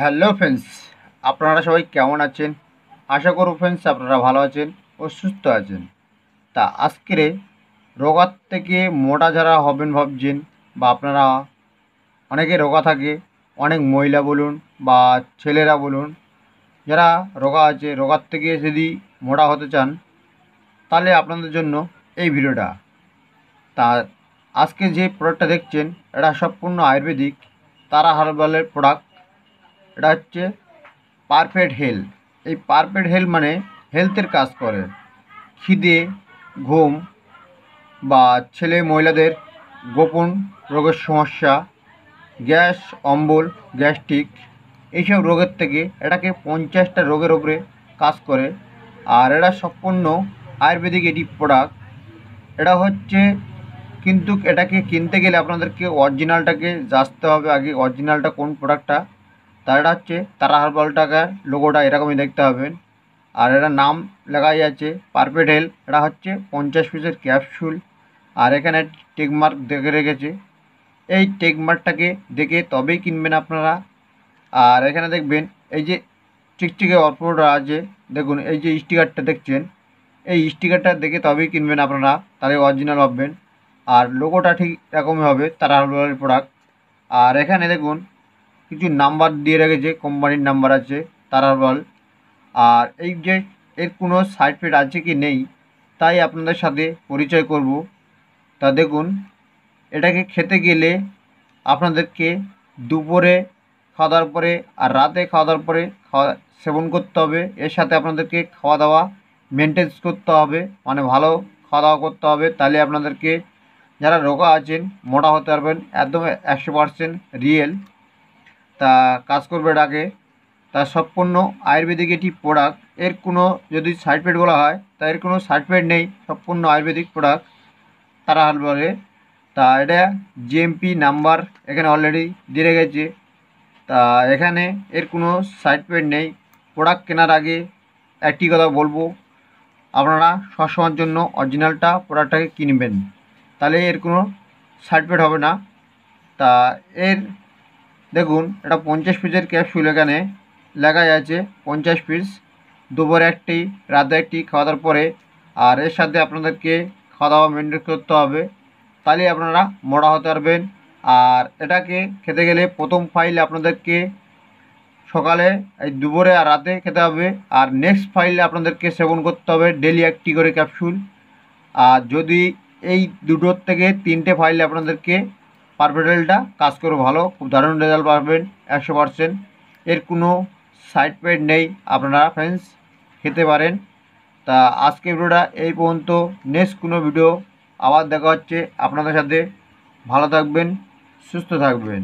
Hello friends, আপনারা সবাই কেমন আছেন? আশা করব ফ্রেন্ডস আপনারা ভালো আছেন ও সুস্থ আছেন। তা আজকের রোগার থেকে মোটা যারা হবেন ভাবছেন, বা আপনারা অনেকে রোগা থাকে, অনেক মহিলা বলুন বা ছেলেরা বলুন, যারা রোগা আছে, রোগার থেকে যদি মোটা হতে চান তাহলে আপনাদের জন্য এই ভিডিওটা। তা আজকে যে প্রোডাক্টটা দেখছেন এটা সম্পূর্ণ আয়ুর্বেদিক তারা হার্বালের প্রোডাক্ট। এটা হচ্ছে পারফেক্ট হেলথ। এই পারফেক্ট হেলথ মানে হেলথের কাজ করে। খিদে, ঘুম বা ছেলে মহিলাদের গোপন রোগের সমস্যা, গ্যাস অম্বল, গ্যাস্ট্রিক, এইসব রোগের থেকে এটাকে 50টা রোগের ওপরে কাজ করে। আর এটা সম্পূর্ণ আয়ুর্বেদিক এটি প্রোডাক্ট। এটা হচ্ছে, কিন্তু এটাকে কিনতে গেলে আপনাদেরকে অরিজিনালটাকে যাচতে হবে আগে, অরিজিনালটা কোন প্রোডাক্টটা। তার এটা হচ্ছে তারা হার্বাল টাকার লোগোটা এরকমই দেখতে হবেন। আর এটা নাম লেখাই আছে পারফেক্ট হেলথ। এটা হচ্ছে 50 পিসের ক্যাপসুল। আর এখানে টেকমার্ক দেখে রেখেছে, এই টেকমার্কটাকে দেখে তবেই কিনবেন আপনারা। আর এখানে দেখবেন এই যে চিকচিকে অর্পটা আছে, দেখুন এই যে স্টিকারটা দেখছেন, এই স্টিকারটা দেখে তবেই কিনবেন আপনারা, তাহলে অরিজিনাল হবেন। আর লোগোটা ঠিক এরকমই হবে তারা হার্বাল প্রোডাক্ট। আর এখানে দেখুন কিছু নাম্বার দিয়ে রেখেছে, কোম্পানির নাম্বার আছে তারা হার্বাল। আর এই যে এর কোনো সাইড ইফেক্ট আছে কি নেই তাই আপনাদের সাথে পরিচয় করব। তা দেখুন, এটাকে খেতে গেলে আপনাদেরকে দুপুরে খাওয়া দাওয়ার পরে আর রাতে খাওয়া দাওয়ার পরে সেবন করতে হবে। এর সাথে আপনাদেরকে খাওয়া দাওয়া মেনটেন করতে হবে, মানে ভালো খাওয়া দাওয়া করতে হবে। তাহলে আপনাদেরকে যারা রোগা আছেন মোটা হতে পারবেন, একদম 100% রিয়েল। তা কাজ করবে এটাকে। তা সম্পূর্ণ আয়ুর্বেদিক এটি প্রোডাক্ট। এর কোনো যদি সাইড ইফেক্ট বলা হয় তা এর কোনো সাইড ইফেক্ট নেই, সম্পূর্ণ আয়ুর্বেদিক প্রোডাক্ট তারা হার্বালে। তা এটা জিএমপি নাম্বার এখানে অলরেডি দিয়ে রেখেছে। তা এখানে এর কোনো সাইড ইফেক্ট নেই। প্রোডাক্ট কেনার আগে একটি কথা বলবো, আপনারা সবসময়ের জন্য অরিজিনালটা প্রোডাক্টটাকে কিনবেন, তাহলে এর কোনো সাইড ইফেক্ট হবে না। তা এর দেখুন এটা 50 পিসের ক্যাপসুল, এখানে লেখাই আছে 50 পিস, দুপুরে একটি রাতে একটি খাওয়া দাওয়ার পরে। আর এর সাথে আপনাদেরকে খাওয়া দাওয়া মেনটেন করতে হবে, তাহলে আপনারা মোটা হতে পারবেন। আর এটাকে খেতে গেলে প্রথম ফাইল আপনাদেরকে সকালে, এই দুপুরে আর রাতে খেতে হবে। আর নেক্সট ফাইলে আপনাদেরকে সেবন করতে হবে ডেলি একটি করে ক্যাপসুল। আর যদি এই দুটোর থেকে 3টে ফাইলে আপনাদেরকে পারফেক্টটা কাজ করে ভালো, খুব দারুণ রেজাল্ট পাবেন 100%। এর কোনো সাইড ইফেক্ট নেই, আপনারা ফ্রেন্ডস খেতে পারেন। তা আজকে ভিডিওটা এই পর্যন্ত। নেক্সট কোনো ভিডিও আবার দেখা হচ্ছে আপনাদের সাথে। ভালো থাকবেন, সুস্থ থাকবেন।